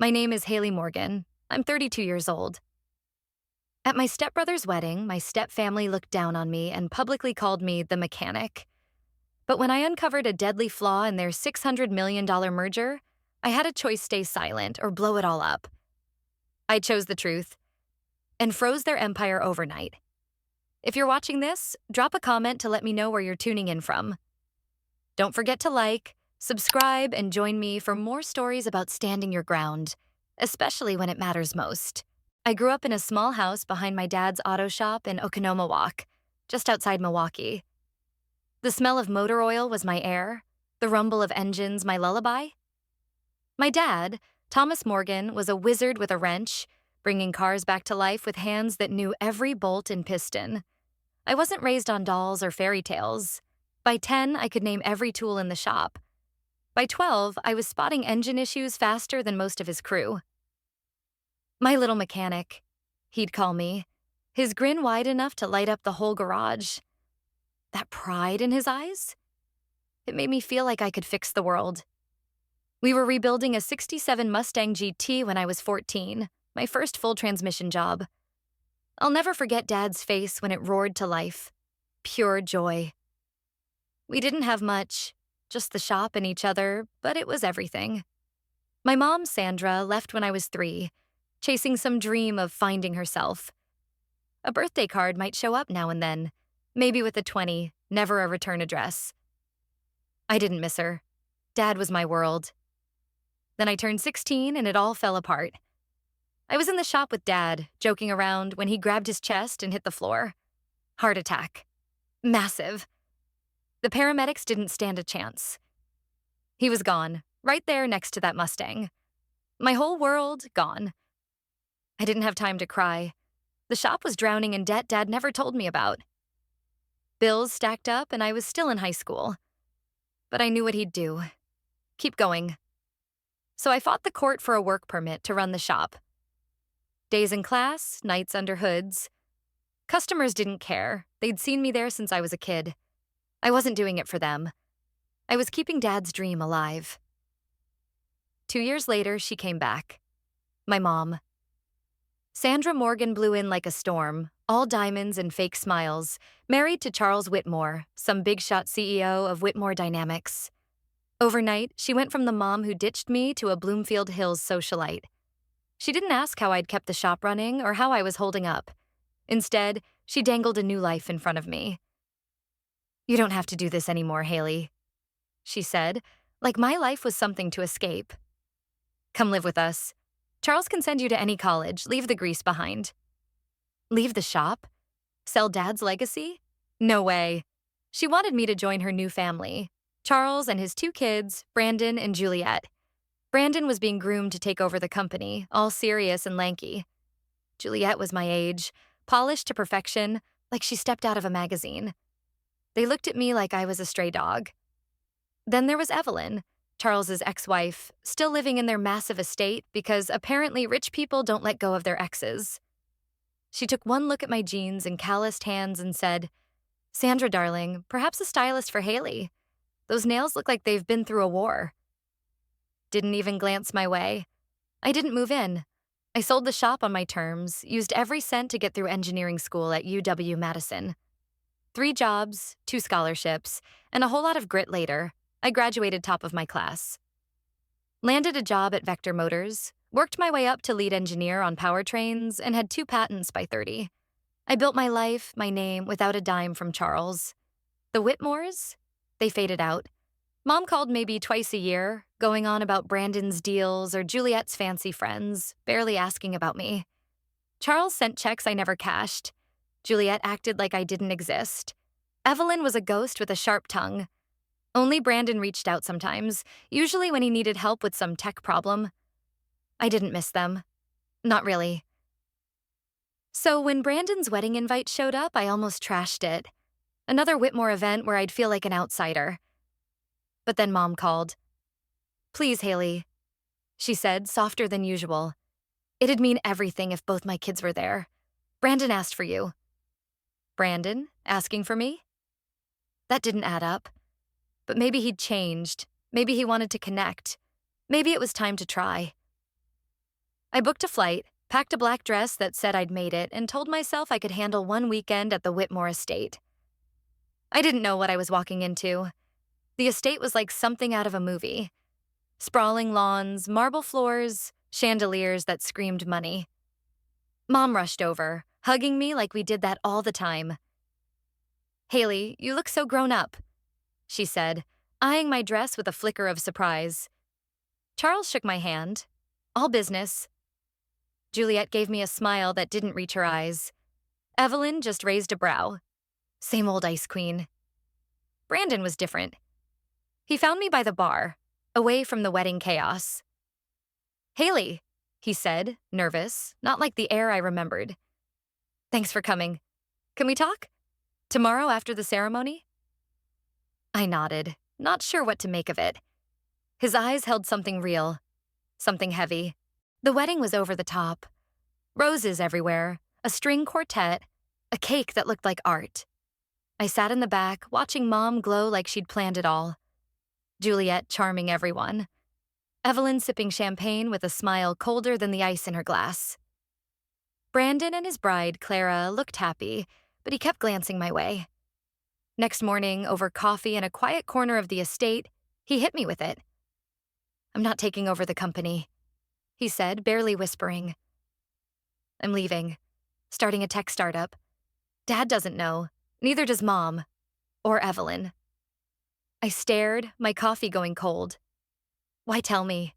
My name is Hailey Morgan. I'm 32 years old. At my stepbrother's wedding, my stepfamily looked down on me and publicly called me the mechanic. But when I uncovered a deadly flaw in their $600 million merger, I had a choice: stay silent or blow it all up. I chose the truth and froze their empire overnight. If you're watching this, drop a comment to let me know where you're tuning in from. Don't forget to like, subscribe, and join me for more stories about standing your ground, especially when it matters most. I grew up in a small house behind my dad's auto shop in Oconomowoc, just outside Milwaukee. The smell of motor oil was my air, the rumble of engines my lullaby. My dad, Thomas Morgan, was a wizard with a wrench, bringing cars back to life with hands that knew every bolt and piston. I wasn't raised on dolls or fairy tales. By 10, I could name every tool in the shop. By 12, I was spotting engine issues faster than most of his crew. My little mechanic, he'd call me, his grin wide enough to light up the whole garage. That pride in his eyes? It made me feel like I could fix the world. We were rebuilding a '67 Mustang GT when I was 14, my first full transmission job. I'll never forget Dad's face when it roared to life. Pure joy. We didn't have much, just the shop and each other, but it was everything. My mom, Sandra, left when I was 3, chasing some dream of finding herself. A birthday card might show up now and then, maybe with a 20, never a return address. I didn't miss her. Dad was my world. Then I turned 16 and it all fell apart. I was in the shop with Dad, joking around, when he grabbed his chest and hit the floor. Heart attack. Massive. The paramedics didn't stand a chance. He was gone, right there next to that Mustang. My whole world gone. I didn't have time to cry. The shop was drowning in debt Dad never told me about. Bills stacked up and I was still in high school. But I knew what he'd do. Keep going. So I fought the court for a work permit to run the shop. Days in class, nights under hoods. Customers didn't care. They'd seen me there since I was a kid. I wasn't doing it for them. I was keeping Dad's dream alive. 2 years later, she came back. My mom. Sandra Morgan blew in like a storm, all diamonds and fake smiles, married to Charles Whitmore, some big-shot CEO of Whitmore Dynamics. Overnight, she went from the mom who ditched me to a Bloomfield Hills socialite. She didn't ask how I'd kept the shop running or how I was holding up. Instead, she dangled a new life in front of me. "You don't have to do this anymore, Hailey," she said, like my life was something to escape. "Come live with us. Charles can send you to any college. Leave the grease behind." Leave the shop? Sell Dad's legacy? No way. She wanted me to join her new family, Charles and his 2 kids, Brandon and Juliet. Brandon was being groomed to take over the company, all serious and lanky. Juliet was my age, polished to perfection, like she stepped out of a magazine. They looked at me like I was a stray dog. Then there was Evelyn, Charles's ex-wife, still living in their massive estate because apparently rich people don't let go of their exes. She took one look at my jeans and calloused hands and said, "Sandra, darling, perhaps a stylist for Hailey. Those nails look like they've been through a war." Didn't even glance my way. I didn't move in. I sold the shop on my terms, used every cent to get through engineering school at UW-Madison. 3 jobs, 2 scholarships, and a whole lot of grit later, I graduated top of my class. Landed a job at Vector Motors, worked my way up to lead engineer on powertrains, and had 2 patents by 30. I built my life, my name, without a dime from Charles. The Whitmores? They faded out. Mom called maybe twice a year, going on about Brandon's deals or Juliet's fancy friends, barely asking about me. Charles sent checks I never cashed. Juliet acted like I didn't exist. Evelyn was a ghost with a sharp tongue. Only Brandon reached out sometimes, usually when he needed help with some tech problem. I didn't miss them. Not really. So when Brandon's wedding invite showed up, I almost trashed it. Another Whitmore event where I'd feel like an outsider. But then Mom called. "Please, Hailey," she said, softer than usual. "It'd mean everything if both my kids were there. Brandon asked for you." Brandon asking for me? That didn't add up. But maybe he'd changed. Maybe he wanted to connect. Maybe it was time to try. I booked a flight, packed a black dress that said I'd made it, and told myself I could handle one weekend at the Whitmore estate. I didn't know what I was walking into. The estate was like something out of a movie. Sprawling lawns, marble floors, chandeliers that screamed money. Mom rushed over, hugging me like we did that all the time. "Hailey, you look so grown up," she said, eyeing my dress with a flicker of surprise. Charles shook my hand. "All business." Juliet gave me a smile that didn't reach her eyes. Evelyn just raised a brow. Same old ice queen. Brandon was different. He found me by the bar, away from the wedding chaos. "Hailey," he said, nervous, not like the air I remembered. "Thanks for coming. Can we talk? Tomorrow after the ceremony?" I nodded, not sure what to make of it. His eyes held something real, something heavy. The wedding was over the top. Roses everywhere, a string quartet, a cake that looked like art. I sat in the back, watching Mom glow like she'd planned it all. Juliet charming everyone. Evelyn sipping champagne with a smile colder than the ice in her glass. Brandon and his bride, Clara, looked happy, but he kept glancing my way. Next morning, over coffee in a quiet corner of the estate, he hit me with it. "I'm not taking over the company," he said, barely whispering. "I'm leaving, starting a tech startup. Dad doesn't know, neither does Mom, or Evelyn." I stared, my coffee going cold. "Why tell me?"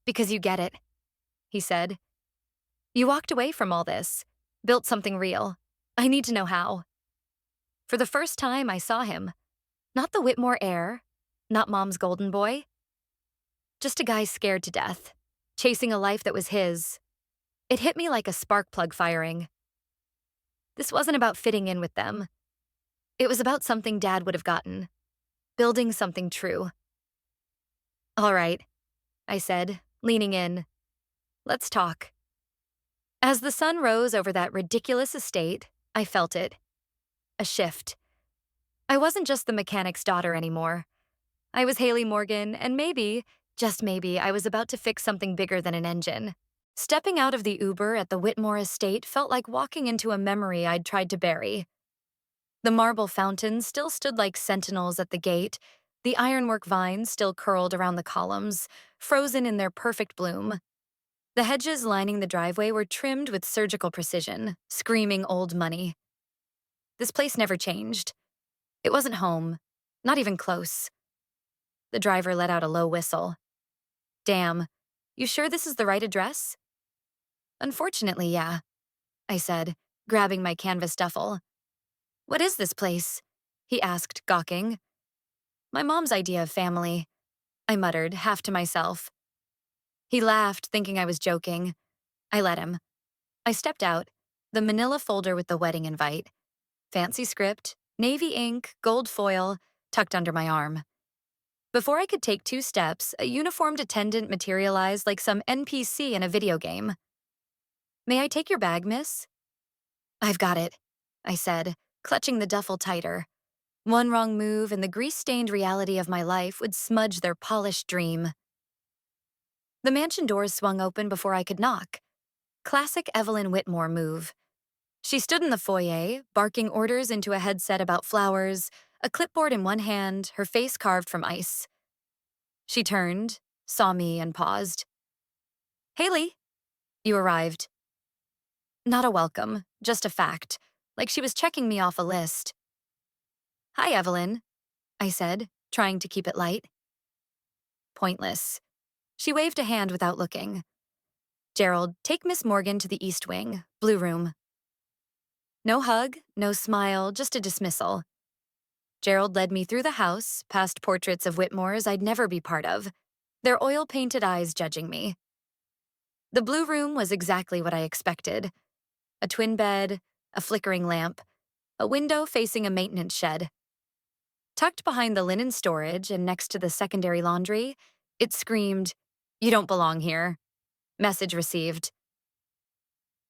"Because you get it," he said. "You walked away from all this, built something real. I need to know how." For the first time, I saw him. Not the Whitmore heir, not Mom's golden boy. Just a guy scared to death, chasing a life that was his. It hit me like a spark plug firing. This wasn't about fitting in with them. It was about something Dad would have gotten. Building something true. "All right," I said, leaning in. "Let's talk." As the sun rose over that ridiculous estate, I felt it. A shift. I wasn't just the mechanic's daughter anymore. I was Hailey Morgan, and maybe, just maybe, I was about to fix something bigger than an engine. Stepping out of the Uber at the Whitmore estate felt like walking into a memory I'd tried to bury. The marble fountains still stood like sentinels at the gate, the ironwork vines still curled around the columns, frozen in their perfect bloom. The hedges lining the driveway were trimmed with surgical precision, screaming old money. This place never changed. It wasn't home, not even close. The driver let out a low whistle. "Damn, you sure this is the right address?" "Unfortunately, yeah," I said, grabbing my canvas duffel. "What is this place?" he asked, gawking. "My mom's idea of family," I muttered, half to myself. He laughed, thinking I was joking. I let him. I stepped out, the manila folder with the wedding invite. Fancy script, navy ink, gold foil, tucked under my arm. Before I could take 2 steps, a uniformed attendant materialized like some NPC in a video game. "May I take your bag, miss?" "I've got it," I said, clutching the duffel tighter. One wrong move and the grease-stained reality of my life would smudge their polished dream. The mansion doors swung open before I could knock. Classic Evelyn Whitmore move. She stood in the foyer, barking orders into a headset about flowers, a clipboard in one hand, her face carved from ice. She turned, saw me, and paused. "Hailey, you arrived." Not a welcome, just a fact, like she was checking me off a list. "Hi, Evelyn," I said, trying to keep it light. Pointless. She waved a hand without looking. "Gerald, take Miss Morgan to the East Wing, blue room." No hug, no smile, just a dismissal. Gerald led me through the house, past portraits of Whitmores I'd never be part of, their oil-painted eyes judging me. The blue room was exactly what I expected. A twin bed, a flickering lamp, a window facing a maintenance shed. Tucked behind the linen storage and next to the secondary laundry, it screamed, "You don't belong here." Message received.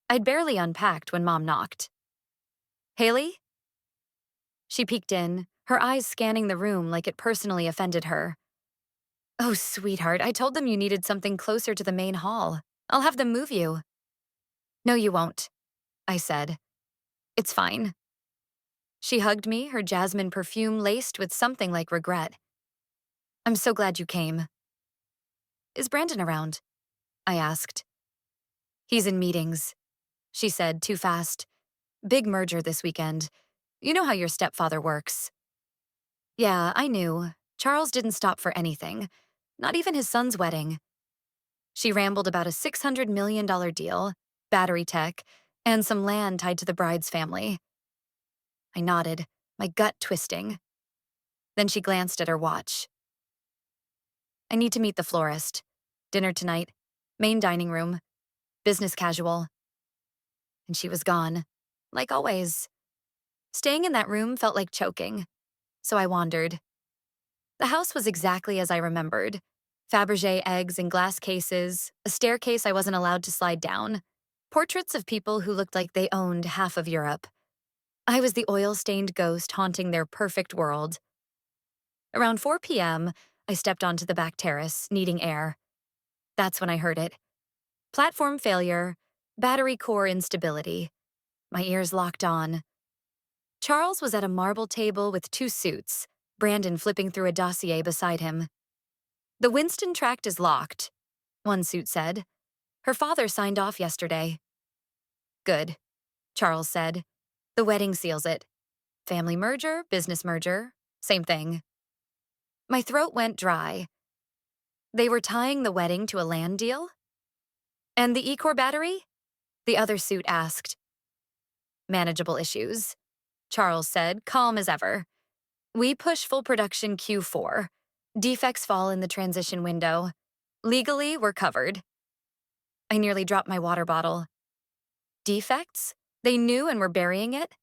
I'd barely unpacked when Mom knocked. "Hailey?" She peeked in, her eyes scanning the room like it personally offended her. "Oh, sweetheart, I told them you needed something closer to the main hall." I'll have them move you. No, you won't, I said. It's fine. She hugged me, her jasmine perfume laced with something like regret. I'm so glad you came. Is Brandon around? I asked. He's in meetings, she said too fast. Big merger this weekend. You know how your stepfather works. Yeah, I knew. Charles didn't stop for anything. Not even his son's wedding. She rambled about a $600 million deal, battery tech, and some land tied to the bride's family. I nodded, my gut twisting. Then she glanced at her watch. I need to meet the florist. Dinner tonight. Main dining room. Business casual. And she was gone. Like always. Staying in that room felt like choking. So I wandered. The house was exactly as I remembered. Fabergé eggs in glass cases, a staircase I wasn't allowed to slide down, portraits of people who looked like they owned half of Europe. I was the oil-stained ghost haunting their perfect world. Around 4 p.m., I stepped onto the back terrace, needing air. That's when I heard it. Platform failure, battery core instability. My ears locked on. Charles was at a marble table with 2 suits, Brandon flipping through a dossier beside him. The Winston tract is locked, one suit said. Her father signed off yesterday. Good, Charles said. The wedding seals it. Family merger, business merger, same thing. My throat went dry. They were tying the wedding to a land deal? And the E-Core battery? The other suit asked. Manageable issues, Charles said, calm as ever. We push full production Q4. Defects fall in the transition window. Legally, we're covered. I nearly dropped my water bottle. Defects? They knew and were burying it?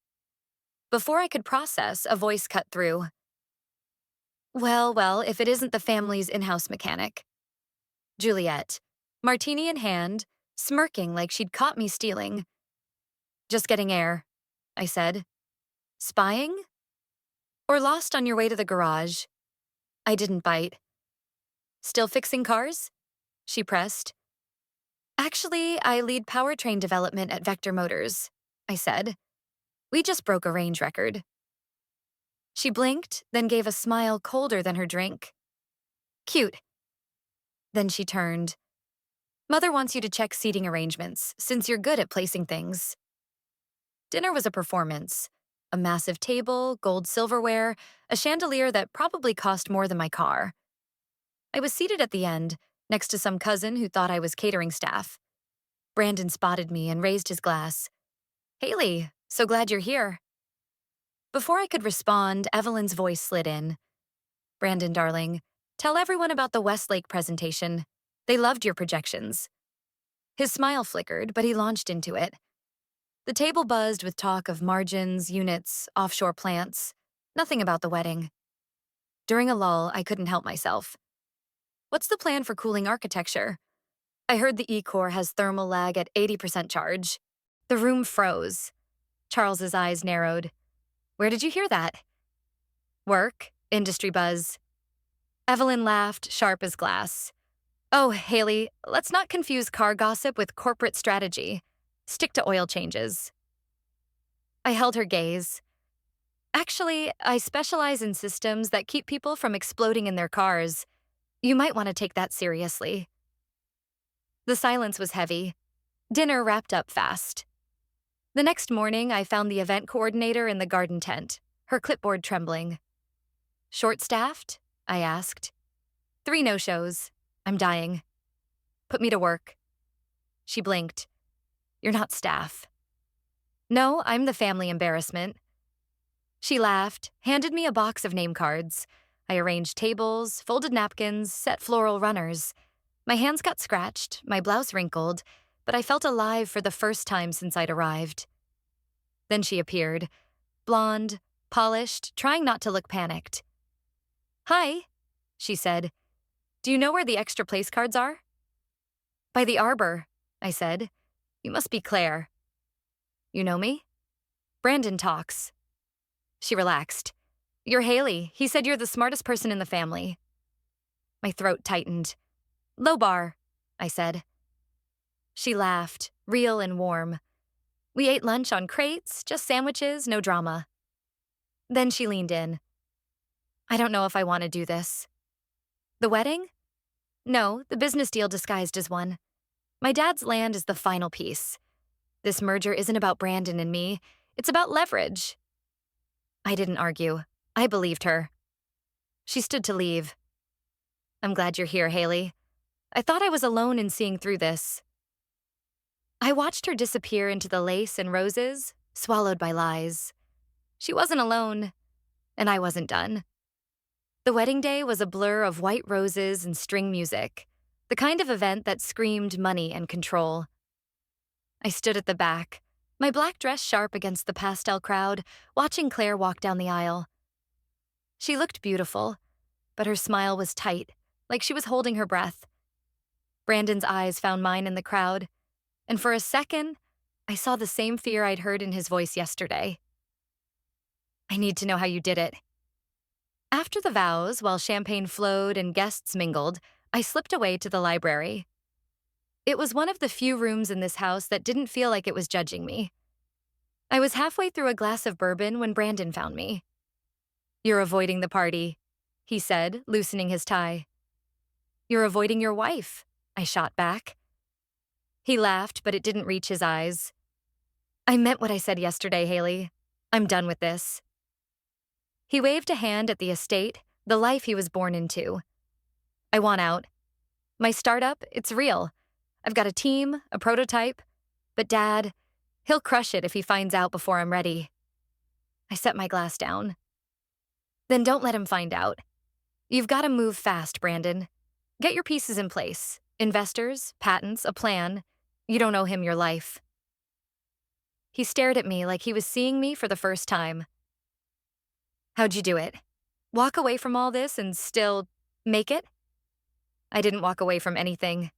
Before I could process, a voice cut through. Well, if it isn't the family's in-house mechanic. Juliet, martini in hand, smirking like she'd caught me stealing. Just getting air, I said. Spying? Or lost on your way to the garage? I didn't bite. Still fixing cars? She pressed. Actually, I lead powertrain development at Vector Motors, I said. We just broke a range record. She blinked, then gave a smile colder than her drink. Cute. Then she turned. Mother wants you to check seating arrangements, since you're good at placing things. Dinner was a performance. A massive table, gold silverware, a chandelier that probably cost more than my car. I was seated at the end, next to some cousin who thought I was catering staff. Brandon spotted me and raised his glass. Hailey, so glad you're here. Before I could respond, Evelyn's voice slid in. Brandon, darling, tell everyone about the Westlake presentation. They loved your projections. His smile flickered, but he launched into it. The table buzzed with talk of margins, units, offshore plants. Nothing about the wedding. During a lull, I couldn't help myself. What's the plan for cooling architecture? I heard the E-Core has thermal lag at 80% charge. The room froze. Charles's eyes narrowed. Where did you hear that? Work, industry buzz. Evelyn laughed, sharp as glass. Oh, Hailey, let's not confuse car gossip with corporate strategy. Stick to oil changes. I held her gaze. Actually, I specialize in systems that keep people from exploding in their cars. You might want to take that seriously. The silence was heavy. Dinner wrapped up fast. The next morning, I found the event coordinator in the garden tent, her clipboard trembling. Short-staffed? I asked. 3 no-shows. I'm dying. Put me to work. She blinked. You're not staff. No, I'm the family embarrassment. She laughed, handed me a box of name cards. I arranged tables, folded napkins, set floral runners. My hands got scratched, my blouse wrinkled, but I felt alive for the first time since I'd arrived. Then she appeared, blonde, polished, trying not to look panicked. Hi, she said. Do you know where the extra place cards are? By the arbor, I said. You must be Claire. You know me? Brandon talks. She relaxed. You're Hailey. He said you're the smartest person in the family. My throat tightened. Low bar, I said. She laughed, real and warm. We ate lunch on crates, just sandwiches, no drama. Then she leaned in. I don't know if I want to do this. The wedding? No, the business deal disguised as one. My dad's land is the final piece. This merger isn't about Brandon and me. It's about leverage. I didn't argue. I believed her. She stood to leave. I'm glad you're here, Hailey. I thought I was alone in seeing through this. I watched her disappear into the lace and roses, swallowed by lies. She wasn't alone, and I wasn't done. The wedding day was a blur of white roses and string music, the kind of event that screamed money and control. I stood at the back, my black dress sharp against the pastel crowd, watching Claire walk down the aisle. She looked beautiful, but her smile was tight, like she was holding her breath. Brandon's eyes found mine in the crowd, and for a second, I saw the same fear I'd heard in his voice yesterday. I need to know how you did it. After the vows, while champagne flowed and guests mingled, I slipped away to the library. It was one of the few rooms in this house that didn't feel like it was judging me. I was halfway through a glass of bourbon when Brandon found me. You're avoiding the party, he said, loosening his tie. You're avoiding your wife, I shot back. He laughed, but it didn't reach his eyes. I meant what I said yesterday, Hailey. I'm done with this. He waved a hand at the estate, the life he was born into. I want out. My startup, it's real. I've got a team, a prototype. But Dad, he'll crush it if he finds out before I'm ready. I set my glass down. Then don't let him find out. You've got to move fast, Brandon. Get your pieces in place. Investors, patents, a plan. You don't owe him your life. He stared at me like he was seeing me for the first time. How'd you do it? Walk away from all this and still make it? I didn't walk away from anything,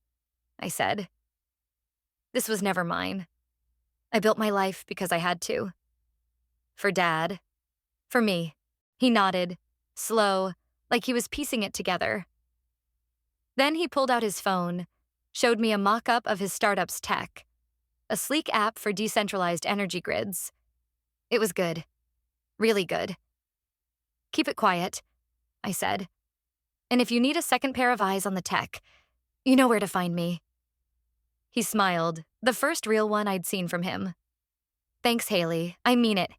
I said. This was never mine. I built my life because I had to. For Dad. For me. He nodded, slow, like he was piecing it together. Then he pulled out his phone, showed me a mock-up of his startup's tech, a sleek app for decentralized energy grids. It was good. Really good. Keep it quiet, I said. And if you need a second pair of eyes on the tech, you know where to find me. He smiled, the first real one I'd seen from him. Thanks, Hailey. I mean it.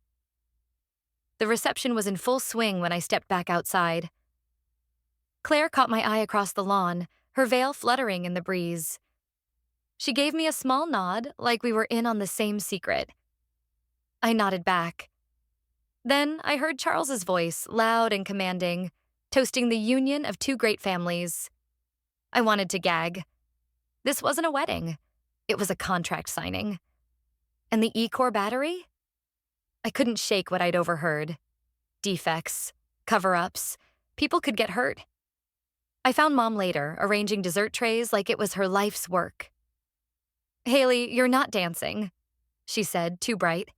The reception was in full swing when I stepped back outside. Claire caught my eye across the lawn, her veil fluttering in the breeze. She gave me a small nod, like we were in on the same secret. I nodded back. Then I heard Charles's voice, loud and commanding, toasting the union of two great families. I wanted to gag. This wasn't a wedding. It was a contract signing. And the E-Core battery? I couldn't shake what I'd overheard. Defects, cover-ups, people could get hurt. I found Mom later, arranging dessert trays like it was her life's work. Hailey, you're not dancing, she said, too bright.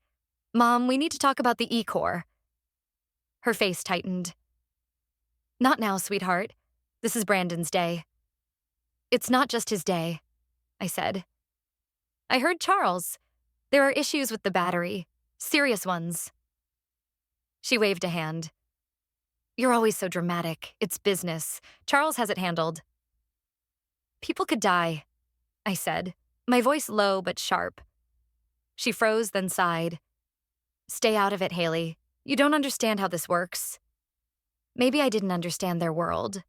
Mom, we need to talk about the E-Core. Her face tightened. Not now, sweetheart. This is Brandon's day. It's not just his day, I said. I heard Charles. There are issues with the battery. Serious ones. She waved a hand. You're always so dramatic. It's business. Charles has it handled. People could die, I said, my voice low but sharp. She froze, then sighed. Stay out of it, Hailey. You don't understand how this works. Maybe I didn't understand their world,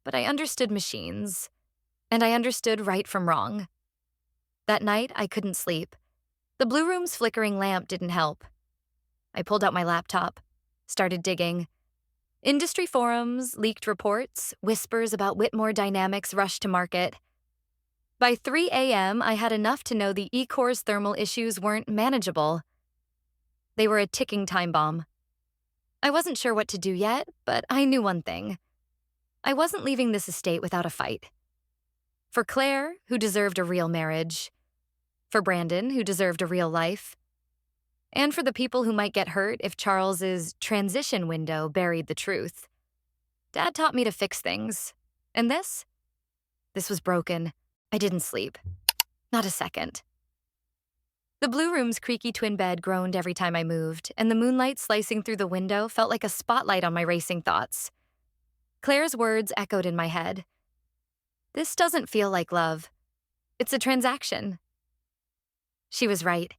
but I understood machines, and I understood right from wrong. That night, I couldn't sleep. The blue room's flickering lamp didn't help. I pulled out my laptop, started digging. Industry forums, leaked reports, whispers about Whitmore Dynamics' rush to market. By 3 a.m., I had enough to know the E-Core's thermal issues weren't manageable. They were a ticking time bomb. I wasn't sure what to do yet, but I knew one thing. I wasn't leaving this estate without a fight. For Claire, who deserved a real marriage. For Brandon, who deserved a real life. And for the people who might get hurt if Charles's transition window buried the truth. Dad taught me to fix things. And this? This was broken. I didn't sleep. Not a second. The blue room's creaky twin bed groaned every time I moved, and the moonlight slicing through the window felt like a spotlight on my racing thoughts. Claire's words echoed in my head. This doesn't feel like love. It's a transaction. She was right.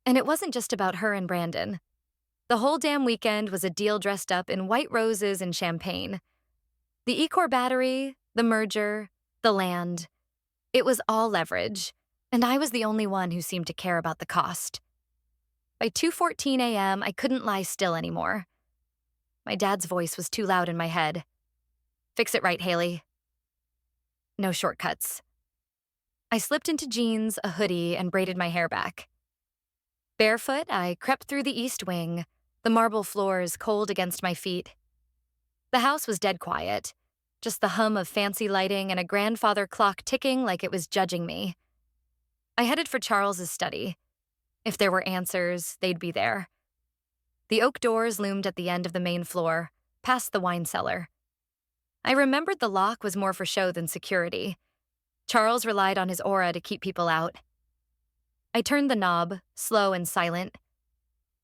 And it wasn't just about her and Brandon. The whole damn weekend was a deal dressed up in white roses and champagne. The Ecor battery, the merger, the land. It was all leverage, and I was the only one who seemed to care about the cost. By 2:14 a.m., I couldn't lie still anymore. My dad's voice was too loud in my head. Fix it right, Hailey. No shortcuts. I slipped into jeans, a hoodie, and braided my hair back. Barefoot, I crept through the east wing, the marble floors cold against my feet. The house was dead quiet, just the hum of fancy lighting and a grandfather clock ticking like it was judging me. I headed for Charles's study. If there were answers, they'd be there. The oak doors loomed at the end of the main floor, past the wine cellar. I remembered the lock was more for show than security. Charles relied on his aura to keep people out. I turned the knob, slow and silent.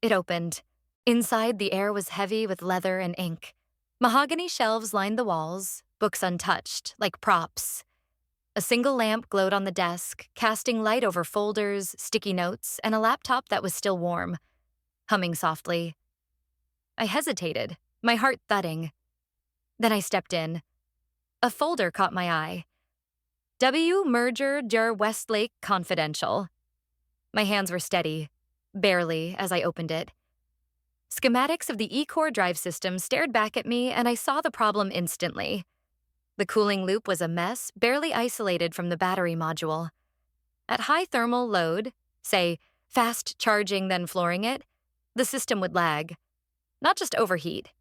It opened. Inside, the air was heavy with leather and ink. Mahogany shelves lined the walls, books untouched, like props. A single lamp glowed on the desk, casting light over folders, sticky notes, and a laptop that was still warm, humming softly. I hesitated, my heart thudding. Then I stepped in. A folder caught my eye. W. Merger der Westlake Confidential. My hands were steady, barely, as I opened it. Schematics of the E-Core drive system stared back at me, and I saw the problem instantly. The cooling loop was a mess, barely isolated from the battery module. At high thermal load, say, fast charging then flooring it, the system would lag. Not just overheat.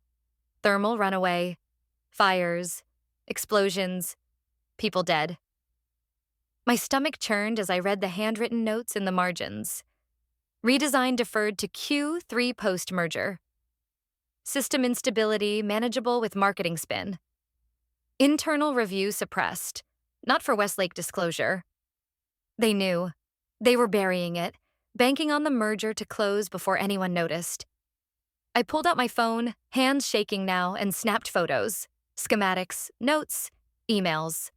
Thermal runaway, fires, explosions, people dead. My stomach churned as I read the handwritten notes in the margins. Redesign deferred to Q3 post-merger. System instability manageable with marketing spin. Internal review suppressed, not for Westlake disclosure. They knew. They were burying it, banking on the merger to close before anyone noticed. I pulled out my phone, hands shaking now, and snapped photos, schematics, notes, emails.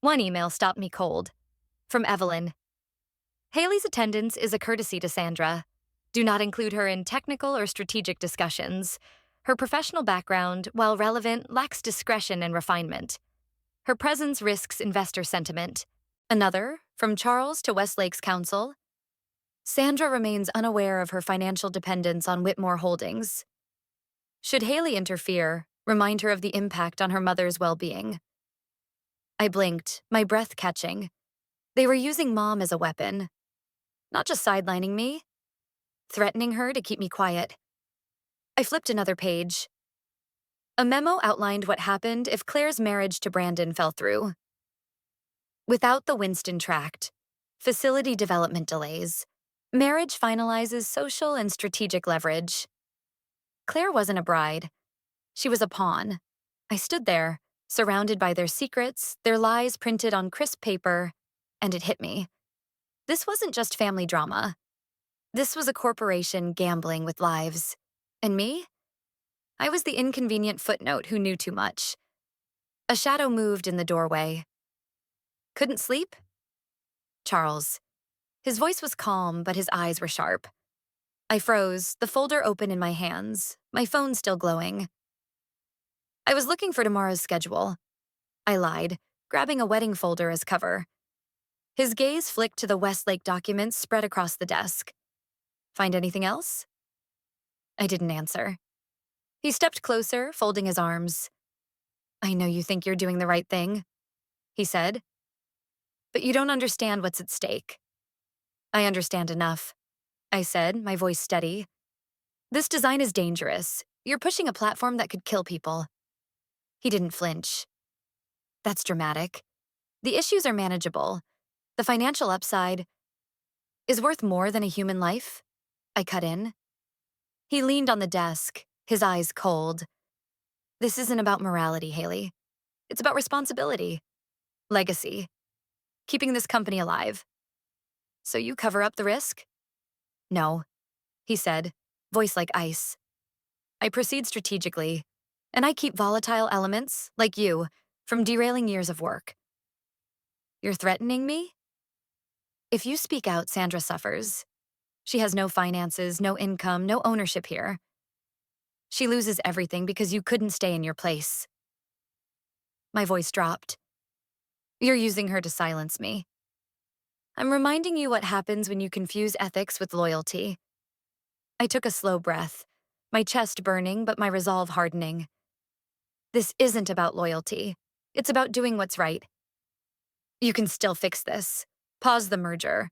One email stopped me cold. From Evelyn. Hailey's attendance is a courtesy to Sandra. Do not include her in technical or strategic discussions. Her professional background, while relevant, lacks discretion and refinement. Her presence risks investor sentiment. Another, from Charles to Westlake's counsel. Sandra remains unaware of her financial dependence on Whitmore Holdings. Should Hailey interfere, remind her of the impact on her mother's well-being. I blinked, my breath catching. They were using Mom as a weapon. Not just sidelining me, threatening her to keep me quiet. I flipped another page. A memo outlined what happened if Claire's marriage to Brandon fell through. Without the Winston Tract, facility development delays, marriage finalizes social and strategic leverage. Claire wasn't a bride. She was a pawn. I stood there, surrounded by their secrets, their lies printed on crisp paper, and it hit me. This wasn't just family drama. This was a corporation gambling with lives. And me? I was the inconvenient footnote who knew too much. A shadow moved in the doorway. Couldn't sleep? Charles. His voice was calm, but his eyes were sharp. I froze, the folder open in my hands, my phone still glowing. I was looking for tomorrow's schedule. I lied, grabbing a wedding folder as cover. His gaze flicked to the Westlake documents spread across the desk. Find anything else? I didn't answer. He stepped closer, folding his arms. I know you think you're doing the right thing, he said. But you don't understand what's at stake. I understand enough, I said, my voice steady. This design is dangerous. You're pushing a platform that could kill people. He didn't flinch. That's dramatic. The issues are manageable. The financial upside is worth more than a human life, I cut in. He leaned on the desk, his eyes cold. This isn't about morality, Hailey. It's about responsibility. Legacy. keeping this company alive. So you cover up the risk? No, he said, voice like ice. I proceed strategically, and I keep volatile elements, like you, from derailing years of work. You're threatening me? If you speak out, Sandra suffers. She has no finances, no income, no ownership here. She loses everything because you couldn't stay in your place. My voice dropped. You're using her to silence me. I'm reminding you what happens when you confuse ethics with loyalty. I took a slow breath, my chest burning but my resolve hardening. This isn't about loyalty. It's about doing what's right. You can still fix this. Pause the merger.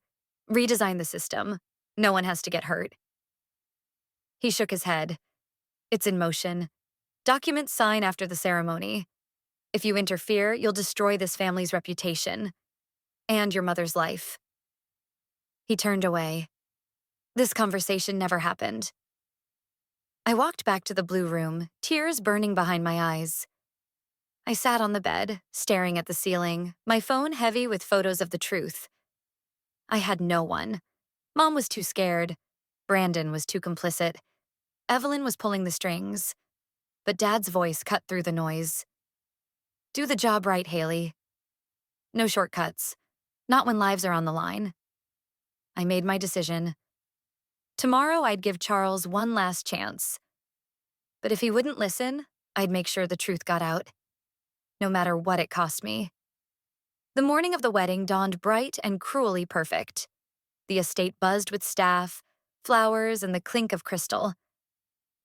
Redesign the system. No one has to get hurt. He shook his head. It's in motion. Documents sign after the ceremony. If you interfere, you'll destroy this family's reputation. And your mother's life. He turned away. This conversation never happened. I walked back to the blue room, tears burning behind my eyes. I sat on the bed, staring at the ceiling, my phone heavy with photos of the truth. I had no one. Mom was too scared. Brandon was too complicit. Evelyn was pulling the strings. But Dad's voice cut through the noise. Do the job right, Hailey. No shortcuts. Not when lives are on the line. I made my decision. Tomorrow I'd give Charles one last chance. But if he wouldn't listen, I'd make sure the truth got out. No matter what it cost me. The morning of the wedding dawned bright and cruelly perfect. The estate buzzed with staff, flowers, and the clink of crystal.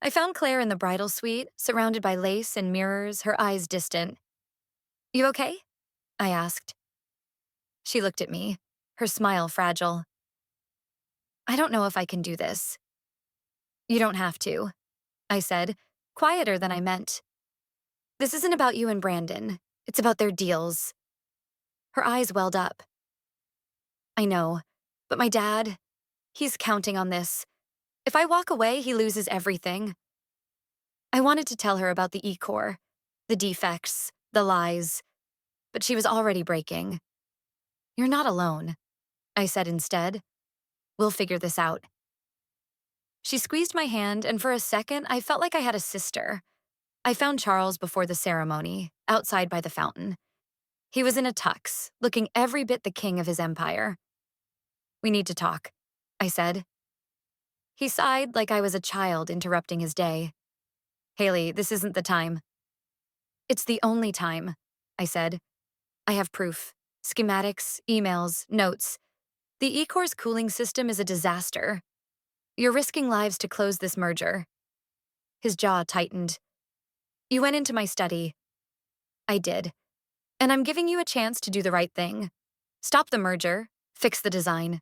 I found Claire in the bridal suite, surrounded by lace and mirrors, her eyes distant. You okay? I asked. She looked at me, her smile fragile. I don't know if I can do this. You don't have to, I said, quieter than I meant. This isn't about you and Brandon. It's about their deals. Her eyes welled up. I know, but my dad, he's counting on this. If I walk away, he loses everything. I wanted to tell her about the E-Corps, the defects, the lies, but she was already breaking. You're not alone, I said instead. We'll figure this out. She squeezed my hand, and for a second, I felt like I had a sister. I found Charles before the ceremony, outside by the fountain. He was in a tux, looking every bit the king of his empire. We need to talk, I said. He sighed like I was a child interrupting his day. Hailey, this isn't the time. It's the only time, I said. I have proof. Schematics, emails, notes. The E-Corps' cooling system is a disaster. You're risking lives to close this merger. His jaw tightened. You went into my study. I did. And I'm giving you a chance to do the right thing. Stop the merger. Fix the design.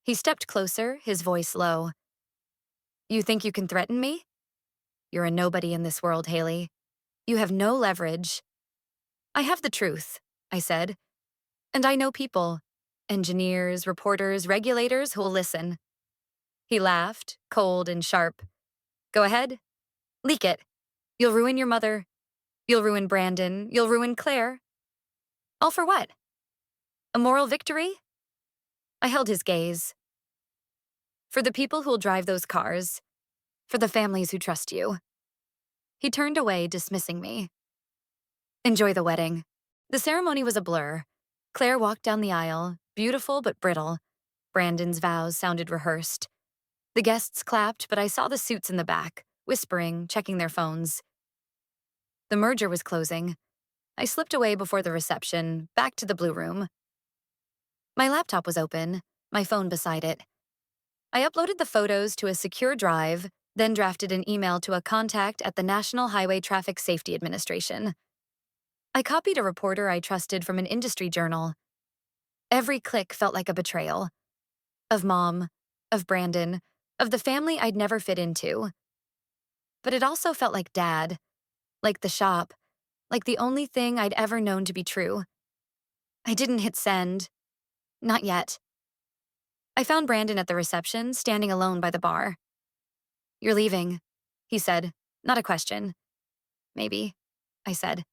He stepped closer, his voice low. You think you can threaten me? You're a nobody in this world, Hailey. You have no leverage. I have the truth, I said. And I know people. Engineers, reporters, regulators who'll listen. He laughed, cold and sharp. Go ahead. Leak it. You'll ruin your mother. You'll ruin Brandon. You'll ruin Claire. All for what? A moral victory? I held his gaze. For the people who'll drive those cars. For the families who trust you. He turned away, dismissing me. Enjoy the wedding. The ceremony was a blur. Claire walked down the aisle, beautiful but brittle. Brandon's vows sounded rehearsed. The guests clapped, but I saw the suits in the back, whispering, checking their phones. The merger was closing. I slipped away before the reception, back to the blue room. My laptop was open, my phone beside it. I uploaded the photos to a secure drive, then drafted an email to a contact at the National Highway Traffic Safety Administration. I copied a reporter I trusted from an industry journal. Every click felt like a betrayal. Of Mom, of Brandon, of the family I'd never fit into. But it also felt like Dad, like the shop, like the only thing I'd ever known to be true. I didn't hit send. Not yet. I found Brandon at the reception, standing alone by the bar. You're leaving, he said, not a question. Maybe, I said.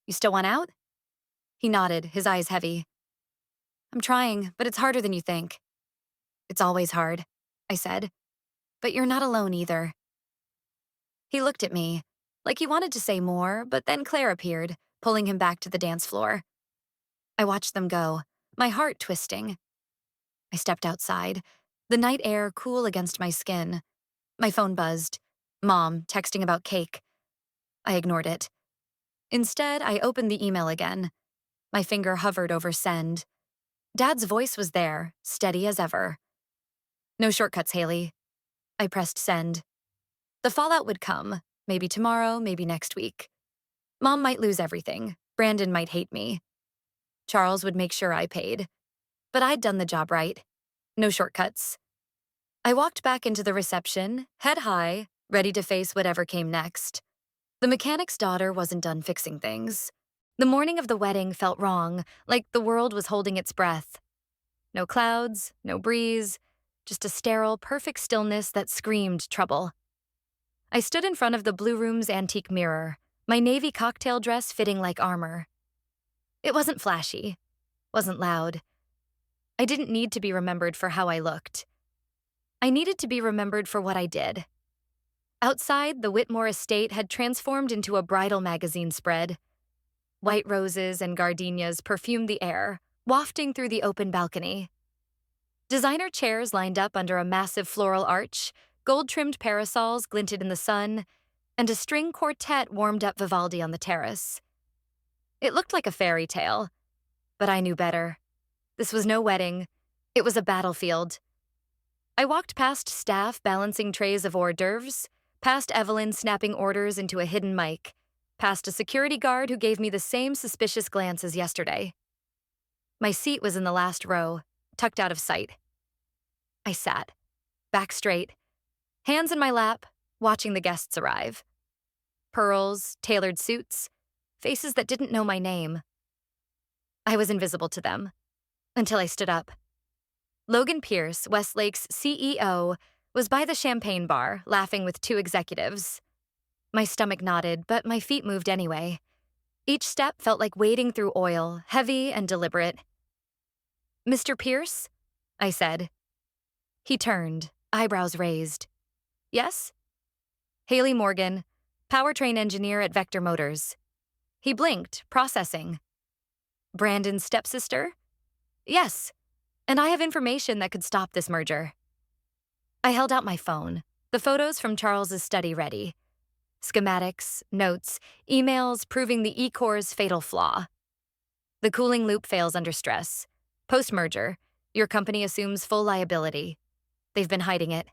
You still want out? He nodded, his eyes heavy. I'm trying, but it's harder than you think. It's always hard, I said. But you're not alone either. He looked at me, like he wanted to say more, but then Claire appeared, pulling him back to the dance floor. I watched them go, my heart twisting. I stepped outside, the night air cool against my skin. My phone buzzed. Mom, texting about cake. I ignored it. Instead, I opened the email again. My finger hovered over send. Dad's voice was there, steady as ever. No shortcuts, Hailey. I pressed send. The fallout would come, maybe tomorrow, maybe next week. Mom might lose everything. Brandon might hate me. Charles would make sure I paid. But I'd done the job right. No shortcuts. I walked back into the reception, head high, ready to face whatever came next. The mechanic's daughter wasn't done fixing things. The morning of the wedding felt wrong, like the world was holding its breath. No clouds, no breeze, just a sterile, perfect stillness that screamed trouble. I stood in front of the Blue Room's antique mirror, my navy cocktail dress fitting like armor. It wasn't flashy, wasn't loud. I didn't need to be remembered for how I looked. I needed to be remembered for what I did. Outside, the Whitmore estate had transformed into a bridal magazine spread. White roses and gardenias perfumed the air, wafting through the open balcony. Designer chairs lined up under a massive floral arch, gold-trimmed parasols glinted in the sun, and a string quartet warmed up Vivaldi on the terrace. It looked like a fairy tale, but I knew better. This was no wedding. It was a battlefield. I walked past staff balancing trays of hors d'oeuvres, past Evelyn snapping orders into a hidden mic, past a security guard who gave me the same suspicious glance as yesterday. My seat was in the last row, tucked out of sight. I sat, back straight, hands in my lap, watching the guests arrive. Pearls, tailored suits, faces that didn't know my name. I was invisible to them, until I stood up. Logan Pierce, Westlake's CEO, was by the champagne bar, laughing with two executives. My stomach knotted, but my feet moved anyway. Each step felt like wading through oil, heavy and deliberate. "Mr. Pierce?" I said. He turned, eyebrows raised. "Yes?" "Hailey Morgan, powertrain engineer at Vector Motors." He blinked, processing. "Brandon's stepsister?" "Yes, and I have information that could stop this merger." I held out my phone, the photos from Charles's study ready. Schematics, notes, emails proving the E-Core's fatal flaw. The cooling loop fails under stress. Post-merger, your company assumes full liability. They've been hiding it.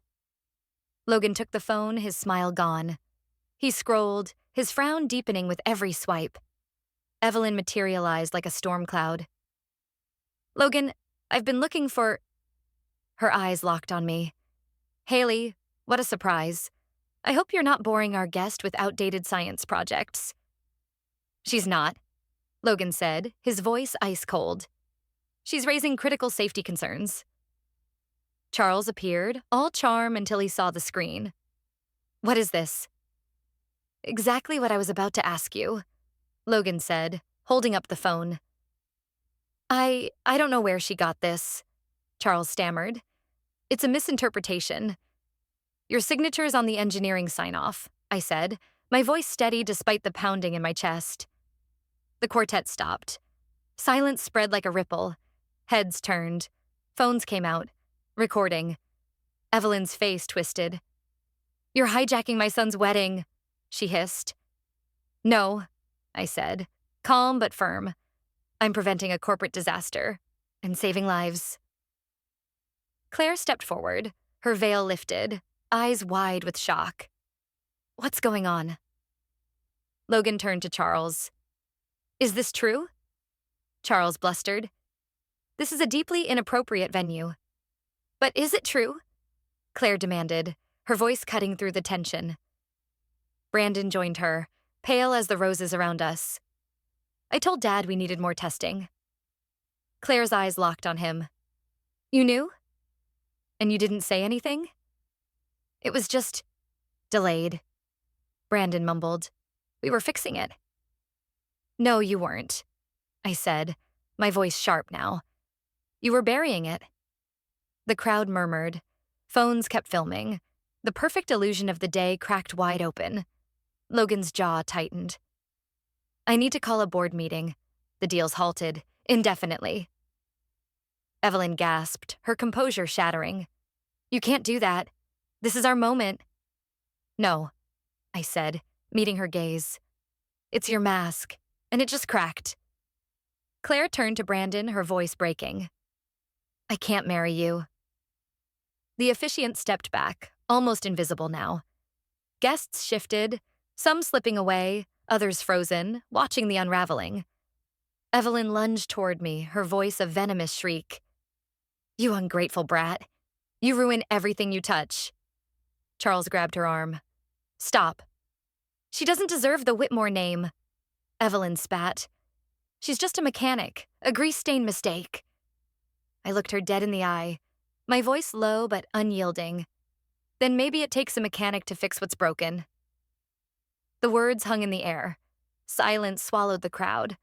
Logan took the phone, his smile gone. He scrolled, his frown deepening with every swipe. Evelyn materialized like a storm cloud. "Logan, I've been looking for—" Her eyes locked on me. "Hailey, what a surprise. I hope you're not boring our guest with outdated science projects." "She's not," Logan said, his voice ice cold. "She's raising critical safety concerns." Charles appeared, all charm until he saw the screen. "What is this?" "Exactly what I was about to ask you," Logan said, holding up the phone. I don't know where she got this," Charles stammered. "It's a misinterpretation." "Your signature's on the engineering sign-off," I said, my voice steady despite the pounding in my chest. The quartet stopped. Silence spread like a ripple. Heads turned. Phones came out. Recording. Evelyn's face twisted. "You're hijacking my son's wedding," she hissed. "No," I said, calm but firm. "I'm preventing a corporate disaster and saving lives." Claire stepped forward, her veil lifted, eyes wide with shock. "What's going on?" Logan turned to Charles. "Is this true?" Charles blustered. "This is a deeply inappropriate venue." "But is it true?" Claire demanded, her voice cutting through the tension. Brandon joined her, pale as the roses around us. "I told Dad we needed more testing." Claire's eyes locked on him. "You knew? And you didn't say anything?" "It was just delayed," Brandon mumbled. "We were fixing it." "No, you weren't," I said, my voice sharp now. You were burying it. The crowd murmured. Phones kept filming. The perfect illusion of the day cracked wide open. Logan's jaw tightened. I need to call a board meeting. The deal's halted, indefinitely. Evelyn gasped, her composure shattering. You can't do that. This is our moment. No, I said, meeting her gaze. It's your mask, and it just cracked. Claire turned to Brandon, her voice breaking. I can't marry you. The officiant stepped back, almost invisible now. Guests shifted, some slipping away, others frozen, watching the unraveling. Evelyn lunged toward me, her voice a venomous shriek. You ungrateful brat. You ruin everything you touch. Charles grabbed her arm. Stop. She doesn't deserve the Whitmore name. Evelyn spat. She's just a mechanic, a grease-stained mistake. I looked her dead in the eye, my voice low but unyielding. Then maybe it takes a mechanic to fix what's broken. The words hung in the air. Silence swallowed the crowd.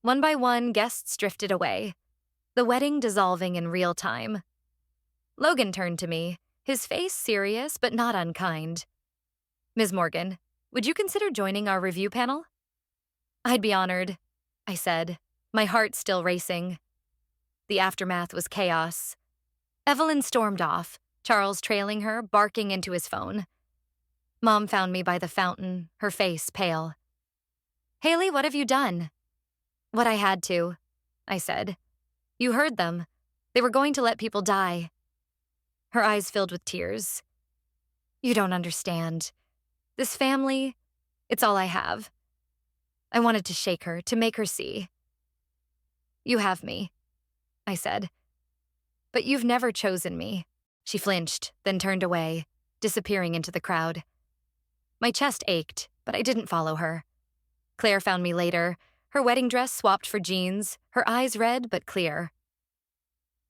One by one, guests drifted away, the wedding dissolving in real time. Logan turned to me, his face serious but not unkind. Ms. Morgan, would you consider joining our review panel? I'd be honored, I said, my heart still racing. The aftermath was chaos. Evelyn stormed off, Charles trailing her, barking into his phone. Mom found me by the fountain, her face pale. Hailey, what have you done? What I had to, I said. You heard them. They were going to let people die. Her eyes filled with tears. You don't understand. This family, it's all I have. I wanted to shake her, to make her see. You have me, I said. But you've never chosen me. She flinched, then turned away, disappearing into the crowd. My chest ached, but I didn't follow her. Claire found me later, her wedding dress swapped for jeans, her eyes red but clear.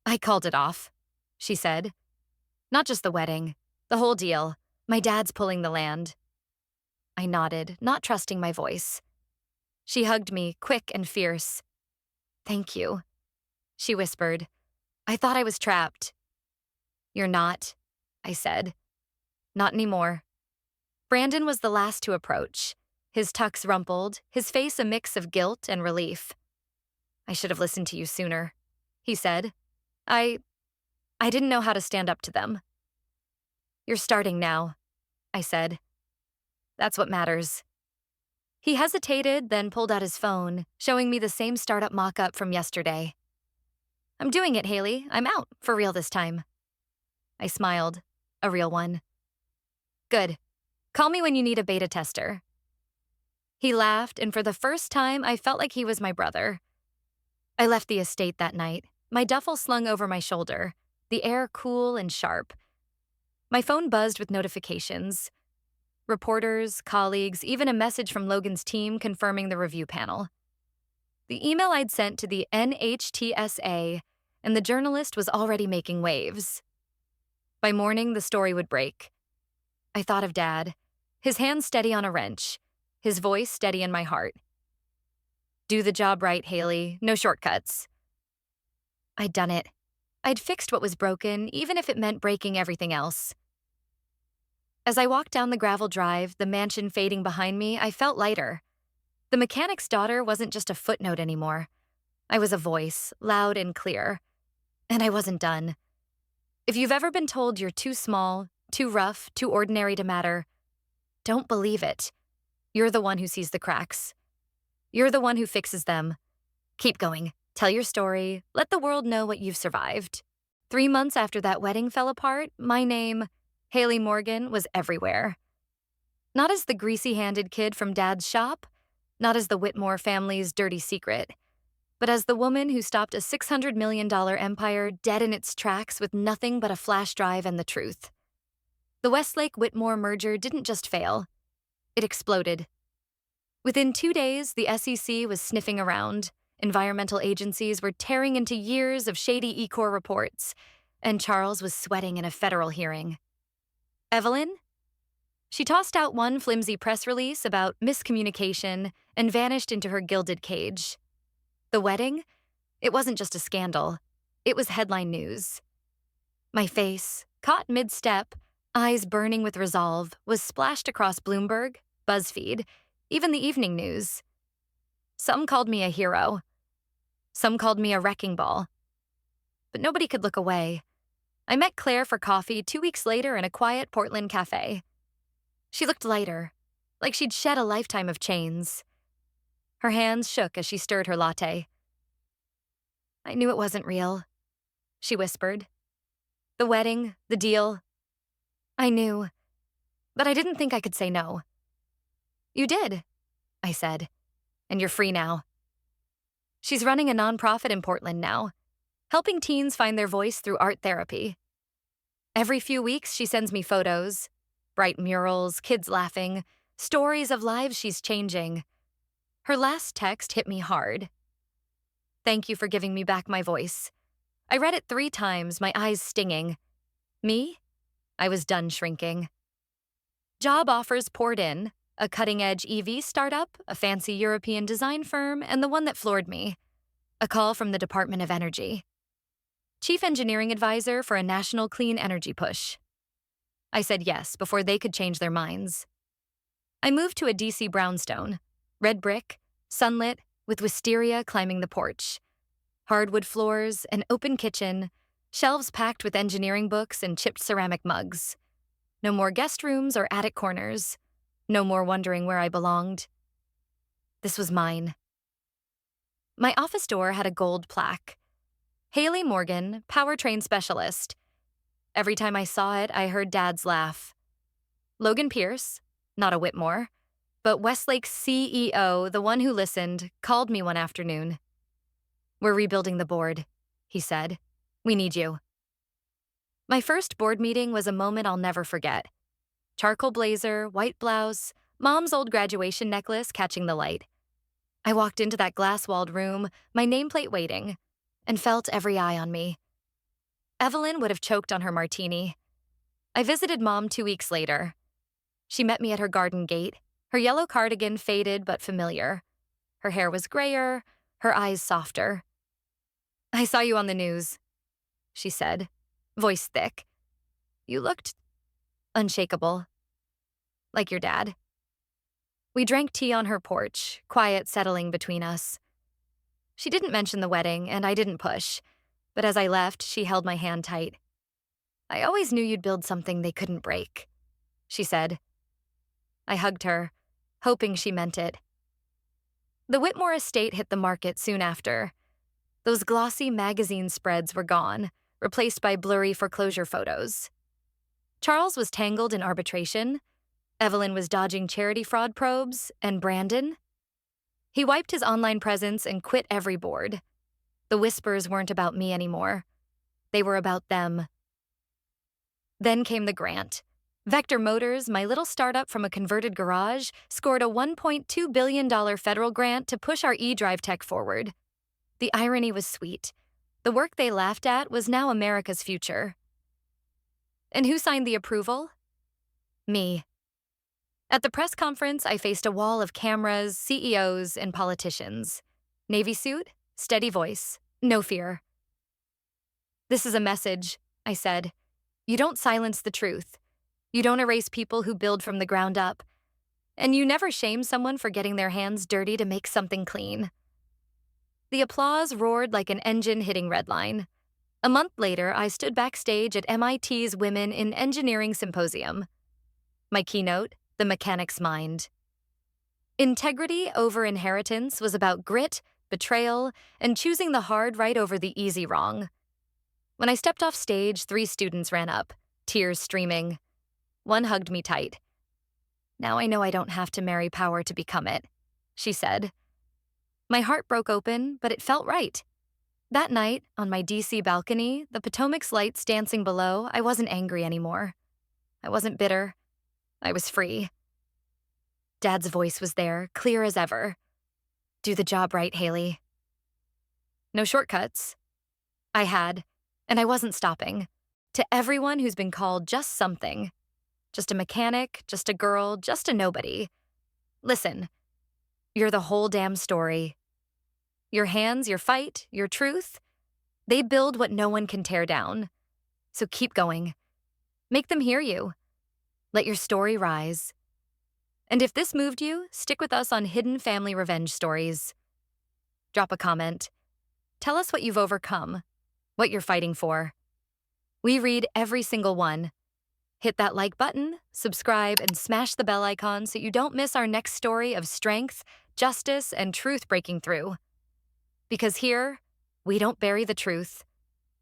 I called it off, she said. Not just the wedding, the whole deal. My dad's pulling the land. I nodded, not trusting my voice. She hugged me, quick and fierce. Thank you, she whispered. I thought I was trapped. You're not, I said. Not anymore. Brandon was the last to approach, his tux rumpled, his face a mix of guilt and relief. I should have listened to you sooner, he said. I didn't know how to stand up to them. You're starting now, I said. That's what matters. He hesitated, then pulled out his phone, showing me the same startup mock-up from yesterday. I'm doing it, Hailey. I'm out, for real this time. I smiled, a real one. Good. Call me when you need a beta tester. He laughed, and for the first time, I felt like he was my brother. I left the estate that night, my duffel slung over my shoulder, the air cool and sharp. My phone buzzed with notifications. Reporters, colleagues, even a message from Logan's team confirming the review panel. The email I'd sent to the NHTSA, and the journalist was already making waves. By morning, the story would break. I thought of Dad, his hand steady on a wrench, his voice steady in my heart. Do the job right, Hailey, no shortcuts. I'd done it. I'd fixed what was broken, even if it meant breaking everything else. As I walked down the gravel drive, the mansion fading behind me, I felt lighter. The mechanic's daughter wasn't just a footnote anymore. I was a voice, loud and clear. And I wasn't done. If you've ever been told you're too small, too rough, too ordinary to matter, don't believe it. You're the one who sees the cracks. You're the one who fixes them. Keep going. Tell your story. Let the world know what you've survived. 3 months after that wedding fell apart, my name, Hailey Morgan, was everywhere. Not as the greasy-handed kid from Dad's shop, not as the Whitmore family's dirty secret, but as the woman who stopped a $600 million empire dead in its tracks with nothing but a flash drive and the truth. The Westlake-Whitmore merger didn't just fail. It exploded. Within 2 days, the SEC was sniffing around, environmental agencies were tearing into years of shady E-Corps reports, and Charles was sweating in a federal hearing. Evelyn? She tossed out one flimsy press release about miscommunication and vanished into her gilded cage. The wedding? It wasn't just a scandal. It was headline news. My face, caught mid-step, eyes burning with resolve, was splashed across Bloomberg, BuzzFeed, even the evening news. Some called me a hero. Some called me a wrecking ball. But nobody could look away. I met Claire for coffee 2 weeks later in a quiet Portland cafe. She looked lighter, like she'd shed a lifetime of chains. Her hands shook as she stirred her latte. "I knew it wasn't real," she whispered. "The wedding, the deal. I knew, but I didn't think I could say no." "You did," I said, "and you're free now." She's running a nonprofit in Portland now, helping teens find their voice through art therapy. Every few weeks, she sends me photos, bright murals, kids laughing, stories of lives she's changing. Her last text hit me hard. "Thank you for giving me back my voice." I read it 3 times, my eyes stinging. Me? I was done shrinking. Job offers poured in, a cutting-edge EV startup, a fancy European design firm, and the one that floored me, a call from the Department of Energy. Chief engineering advisor for a national clean energy push. I said yes before they could change their minds. I moved to a DC brownstone, red brick, sunlit, with wisteria climbing the porch. Hardwood floors, an open kitchen, shelves packed with engineering books and chipped ceramic mugs. No more guest rooms or attic corners. No more wondering where I belonged. This was mine. My office door had a gold plaque. Hailey Morgan, powertrain specialist. Every time I saw it, I heard Dad's laugh. Logan Pierce, not a Whitmore, but Westlake's CEO, the one who listened, called me one afternoon. "We're rebuilding the board," he said. "We need you." My first board meeting was a moment I'll never forget. Charcoal blazer, white blouse, Mom's old graduation necklace catching the light. I walked into that glass-walled room, my nameplate waiting, and felt every eye on me. Evelyn would have choked on her martini. I visited Mom 2 weeks later. She met me at her garden gate, her yellow cardigan faded but familiar. Her hair was grayer, her eyes softer. "I saw you on the news," she said, voice thick. "You looked unshakable, like your dad." We drank tea on her porch, quiet settling between us. She didn't mention the wedding, and I didn't push, but as I left, she held my hand tight. "I always knew you'd build something they couldn't break," she said. I hugged her, hoping she meant it. The Whitmore estate hit the market soon after. Those glossy magazine spreads were gone, replaced by blurry foreclosure photos. Charles was tangled in arbitration, Evelyn was dodging charity fraud probes, and Brandon? He wiped his online presence and quit every board. The whispers weren't about me anymore. They were about them. Then came the grant. Vector Motors, my little startup from a converted garage, scored a $1.2 billion federal grant to push our e-drive tech forward. The irony was sweet. The work they laughed at was now America's future. And who signed the approval? Me. At the press conference, I faced a wall of cameras, CEOs, and politicians. Navy suit, steady voice, no fear. "This is a message," I said. "You don't silence the truth. You don't erase people who build from the ground up. And you never shame someone for getting their hands dirty to make something clean." The applause roared like an engine hitting redline. A month later, I stood backstage at MIT's Women in Engineering Symposium. My keynote, The Mechanic's Mind. Integrity over inheritance was about grit, betrayal, and choosing the hard right over the easy wrong. When I stepped off stage, 3 students ran up, tears streaming. One hugged me tight. "Now I know I don't have to marry power to become it," she said. My heart broke open, but it felt right. That night, on my DC balcony, the Potomac's lights dancing below, I wasn't angry anymore. I wasn't bitter. I was free. Dad's voice was there, clear as ever. "Do the job right, Hailey." No shortcuts. I had, and I wasn't stopping. To everyone who's been called just something. Just a mechanic, just a girl, just a nobody. Listen, you're the whole damn story. Your hands, your fight, your truth, They build what no one can tear down. So keep going. Make them hear you. Let your story rise. And if this moved you, stick with us on Hidden Family Revenge Stories. Drop a comment. Tell us what you've overcome, what you're fighting for. We read every single one. Hit that like button, subscribe, and smash the bell icon so you don't miss our next story of strength, justice, and truth breaking through. Because here, we don't bury the truth.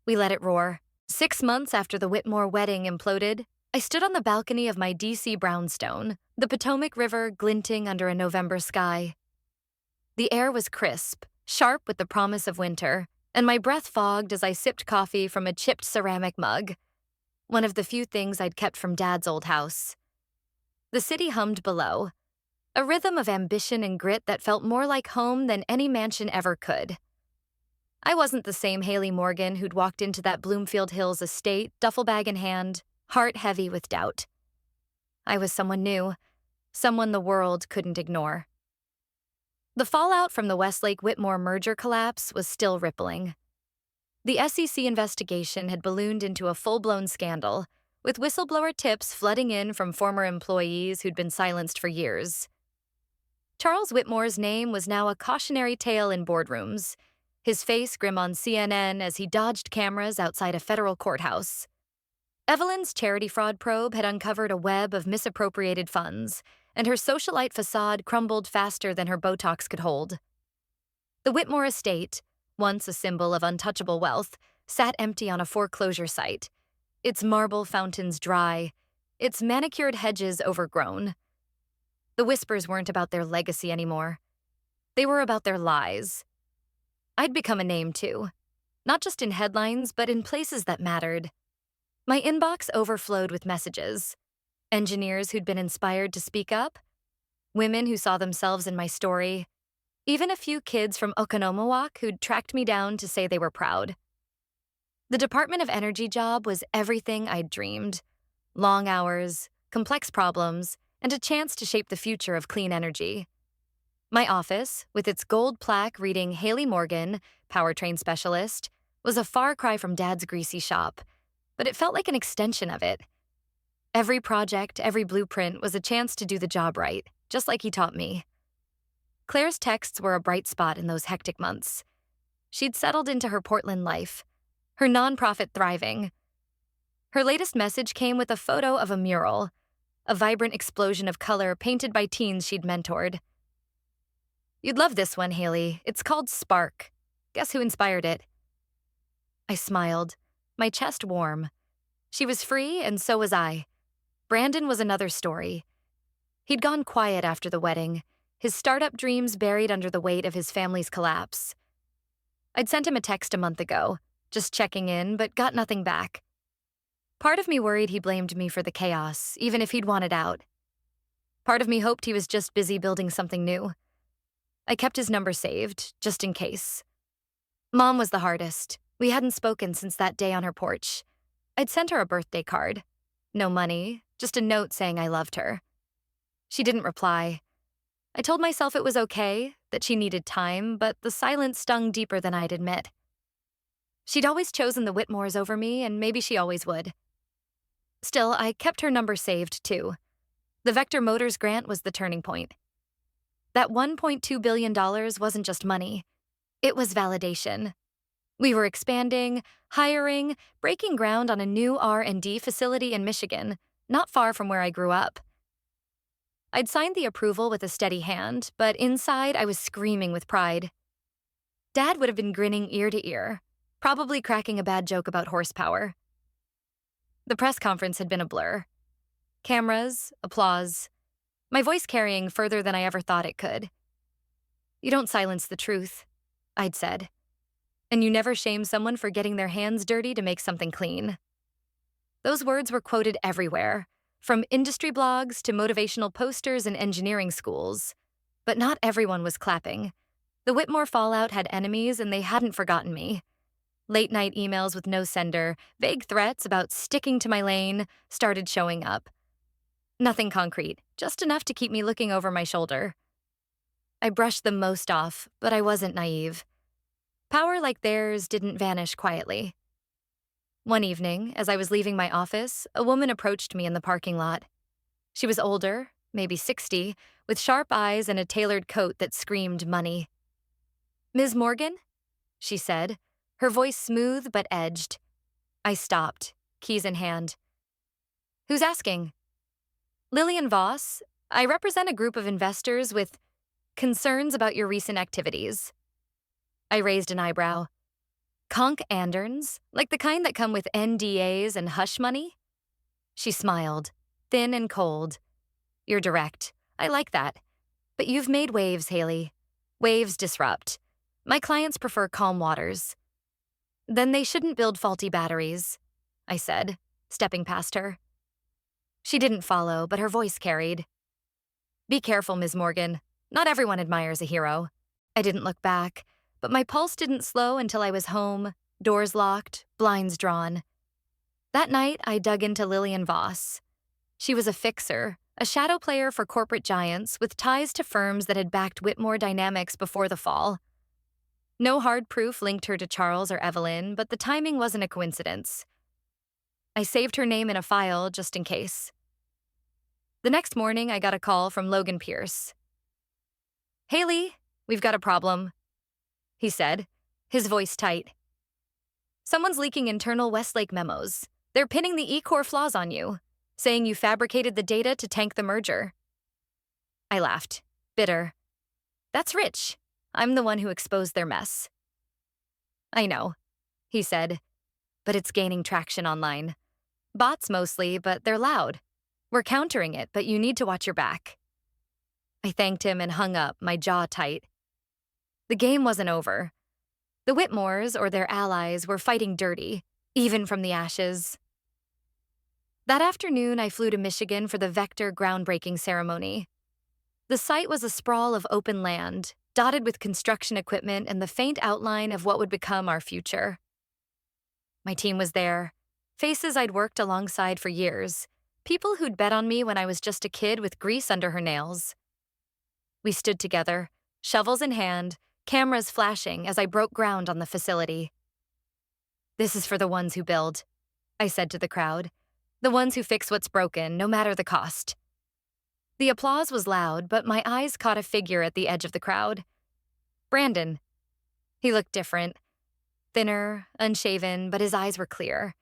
We let it roar. 6 months after the Whitmore wedding imploded, I stood on the balcony of my D.C. brownstone, the Potomac River glinting under a November sky. The air was crisp, sharp with the promise of winter, and my breath fogged as I sipped coffee from a chipped ceramic mug, one of the few things I'd kept from Dad's old house. The city hummed below, a rhythm of ambition and grit that felt more like home than any mansion ever could. I wasn't the same Hailey Morgan who'd walked into that Bloomfield Hills estate, duffel bag in hand, heart heavy with doubt. I was someone new, someone the world couldn't ignore. The fallout from the Westlake Whitmore merger collapse was still rippling. The SEC investigation had ballooned into a full-blown scandal, with whistleblower tips flooding in from former employees who'd been silenced for years. Charles Whitmore's name was now a cautionary tale in boardrooms, his face grim on CNN as he dodged cameras outside a federal courthouse. Evelyn's charity fraud probe had uncovered a web of misappropriated funds, and her socialite facade crumbled faster than her Botox could hold. The Whitmore estate, once a symbol of untouchable wealth, sat empty on a foreclosure site, its marble fountains dry, its manicured hedges overgrown. The whispers weren't about their legacy anymore. They were about their lies. I'd become a name, too. Not just in headlines, but in places that mattered. My inbox overflowed with messages. Engineers who'd been inspired to speak up, women who saw themselves in my story, even a few kids from Oconomowoc who'd tracked me down to say they were proud. The Department of Energy job was everything I'd dreamed. Long hours, complex problems, and a chance to shape the future of clean energy. My office, with its gold plaque reading Hailey Morgan, powertrain specialist, was a far cry from Dad's greasy shop, but it felt like an extension of it. Every project, every blueprint was a chance to do the job right, just like he taught me. Claire's texts were a bright spot in those hectic months. She'd settled into her Portland life, her nonprofit thriving. Her latest message came with a photo of a mural, a vibrant explosion of color painted by teens she'd mentored. "You'd love this one, Hailey. It's called Spark. Guess who inspired it?" I smiled, my chest warm. She was free, and so was I. Brandon was another story. He'd gone quiet after the wedding, his startup dreams buried under the weight of his family's collapse. I'd sent him a text a month ago, just checking in, but got nothing back. Part of me worried he blamed me for the chaos, even if he'd wanted out. Part of me hoped he was just busy building something new. I kept his number saved, just in case. Mom was the hardest. We hadn't spoken since that day on her porch. I'd sent her a birthday card. No money, just a note saying I loved her. She didn't reply. I told myself it was okay, that she needed time, but the silence stung deeper than I'd admit. She'd always chosen the Whitmores over me, and maybe she always would. Still, I kept her number saved, too. The Vector Motors grant was the turning point. That $1.2 billion wasn't just money. It was validation. We were expanding, hiring, breaking ground on a new R&D facility in Michigan, not far from where I grew up. I'd signed the approval with a steady hand, but inside I was screaming with pride. Dad would have been grinning ear to ear, probably cracking a bad joke about horsepower. The press conference had been a blur. Cameras, applause, my voice carrying further than I ever thought it could. "You don't silence the truth," I'd said. "And you never shame someone for getting their hands dirty to make something clean." Those words were quoted everywhere, from industry blogs to motivational posters in engineering schools. But not everyone was clapping. The Whitmore fallout had enemies, and they hadn't forgotten me. Late-night emails with no sender, vague threats about sticking to my lane, started showing up. Nothing concrete, just enough to keep me looking over my shoulder. I brushed them most off, but I wasn't naive. Power like theirs didn't vanish quietly. One evening, as I was leaving my office, a woman approached me in the parking lot. She was older, maybe 60, with sharp eyes and a tailored coat that screamed money. "Ms. Morgan?" she said, her voice smooth but edged. I stopped, keys in hand. "Who's asking?" "Lillian Voss. I represent a group of investors with concerns about your recent activities." I raised an eyebrow. "Conk Anderns? Like the kind that come with NDAs and hush money?" She smiled, thin and cold. "You're direct. I like that. But you've made waves, Hailey. Waves disrupt. My clients prefer calm waters." "Then they shouldn't build faulty batteries," I said, stepping past her. She didn't follow, but her voice carried. "Be careful, Ms. Morgan. Not everyone admires a hero." I didn't look back, but my pulse didn't slow until I was home, doors locked, blinds drawn. That night, I dug into Lillian Voss. She was a fixer, a shadow player for corporate giants with ties to firms that had backed Whitmore Dynamics before the fall. No hard proof linked her to Charles or Evelyn, but the timing wasn't a coincidence. I saved her name in a file just in case. The next morning, I got a call from Logan Pierce. "Hailey, we've got a problem," he said, his voice tight. "Someone's leaking internal Westlake memos. They're pinning the E-Core flaws on you, saying you fabricated the data to tank the merger." I laughed, bitter. "That's rich. I'm the one who exposed their mess." "I know," he said, "but it's gaining traction online. Bots mostly, but they're loud. We're countering it, but you need to watch your back." I thanked him and hung up, my jaw tight. The game wasn't over. The Whitmores, or their allies, were fighting dirty, even from the ashes. That afternoon, I flew to Michigan for the Vector groundbreaking ceremony. The site was a sprawl of open land, dotted with construction equipment and the faint outline of what would become our future. My team was there, faces I'd worked alongside for years, people who'd bet on me when I was just a kid with grease under her nails. We stood together, shovels in hand, cameras flashing as I broke ground on the facility. "This is for the ones who build," I said to the crowd. "The ones who fix what's broken, no matter the cost." The applause was loud, but my eyes caught a figure at the edge of the crowd. Brandon. He looked different. Thinner, unshaven, but his eyes were clear.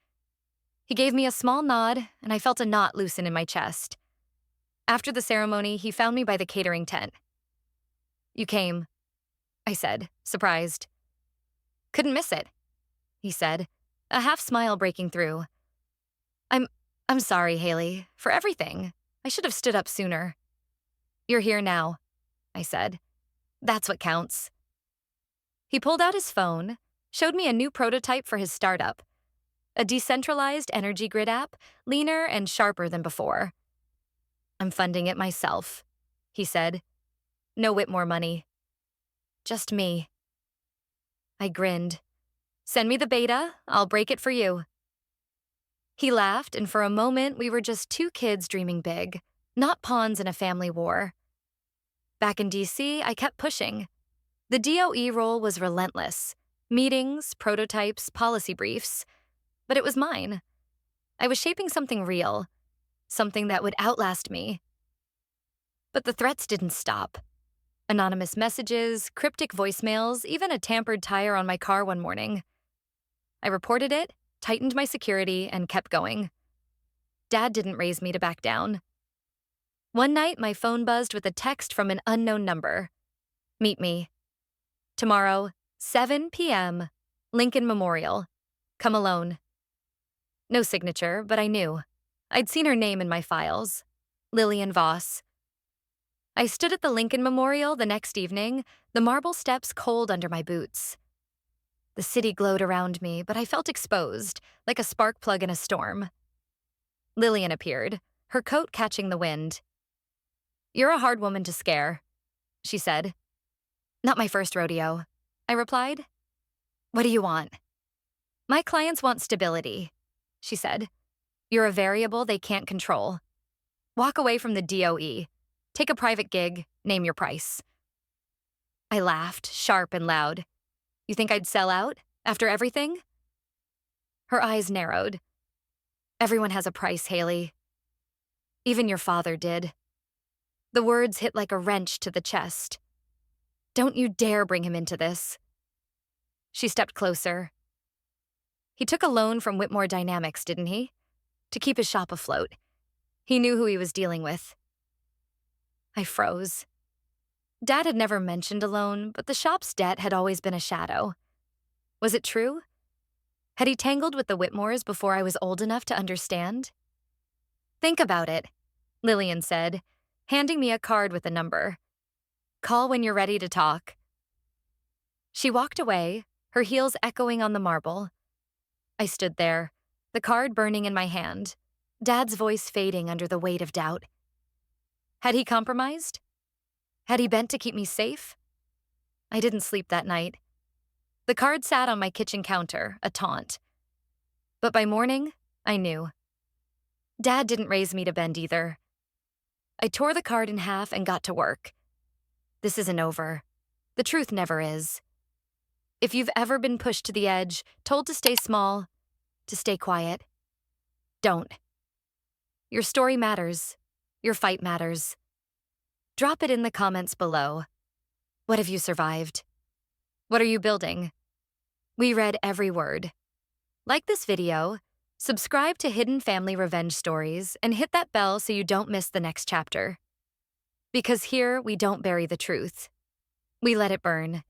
He gave me a small nod, and I felt a knot loosen in my chest. After the ceremony, he found me by the catering tent. "You came," I said, surprised. "Couldn't miss it," he said, a half smile breaking through. I'm sorry, Hailey, for everything. I should have stood up sooner." "You're here now," I said. "That's what counts." He pulled out his phone, showed me a new prototype for his startup, a decentralized energy grid app, leaner and sharper than before. "I'm funding it myself," he said. "No Whitmore money. Just me." I grinned. "Send me the beta, I'll break it for you." He laughed, and for a moment we were just two kids dreaming big, not pawns in a family war. Back in DC, I kept pushing. The DOE role was relentless. Meetings, prototypes, policy briefs. But it was mine. I was shaping something real, something that would outlast me. But the threats didn't stop. Anonymous messages, cryptic voicemails, even a tampered tire on my car one morning. I reported it, tightened my security, and kept going. Dad didn't raise me to back down. One night, my phone buzzed with a text from an unknown number. "Meet me. Tomorrow, 7 p.m., Lincoln Memorial. Come alone." No signature, but I knew. I'd seen her name in my files. Lillian Voss. I stood at the Lincoln Memorial the next evening, the marble steps cold under my boots. The city glowed around me, but I felt exposed, like a spark plug in a storm. Lillian appeared, her coat catching the wind. "You're a hard woman to scare," she said. "Not my first rodeo," I replied. "What do you want?" "My clients want stability," she said. "You're a variable they can't control. Walk away from the DOE. Take a private gig, name your price." I laughed, sharp and loud. You think I'd sell out after everything? Her eyes narrowed. Everyone has a price, Hailey. Even your father did. The words hit like a wrench to the chest. Don't you dare bring him into this. She stepped closer. He took a loan from Whitmore Dynamics, didn't he? To keep his shop afloat. He knew who he was dealing with. I froze. Dad had never mentioned a loan, but the shop's debt had always been a shadow. Was it true? Had he tangled with the Whitmores before I was old enough to understand? Think about it, Lillian said, handing me a card with a number. Call when you're ready to talk. She walked away, her heels echoing on the marble. I stood there, the card burning in my hand, Dad's voice fading under the weight of doubt. Had he compromised? Had he bent to keep me safe? I didn't sleep that night. The card sat on my kitchen counter, a taunt. But by morning, I knew. Dad didn't raise me to bend either. I tore the card in half and got to work. This isn't over. The truth never is. If you've ever been pushed to the edge, told to stay small, to stay quiet, don't. Your story matters. Your fight matters. Drop it in the comments below. What have you survived? What are you building? We read every word. Like this video, subscribe to Hidden Family Revenge Stories, and hit that bell so you don't miss the next chapter. Because here, we don't bury the truth. We let it burn.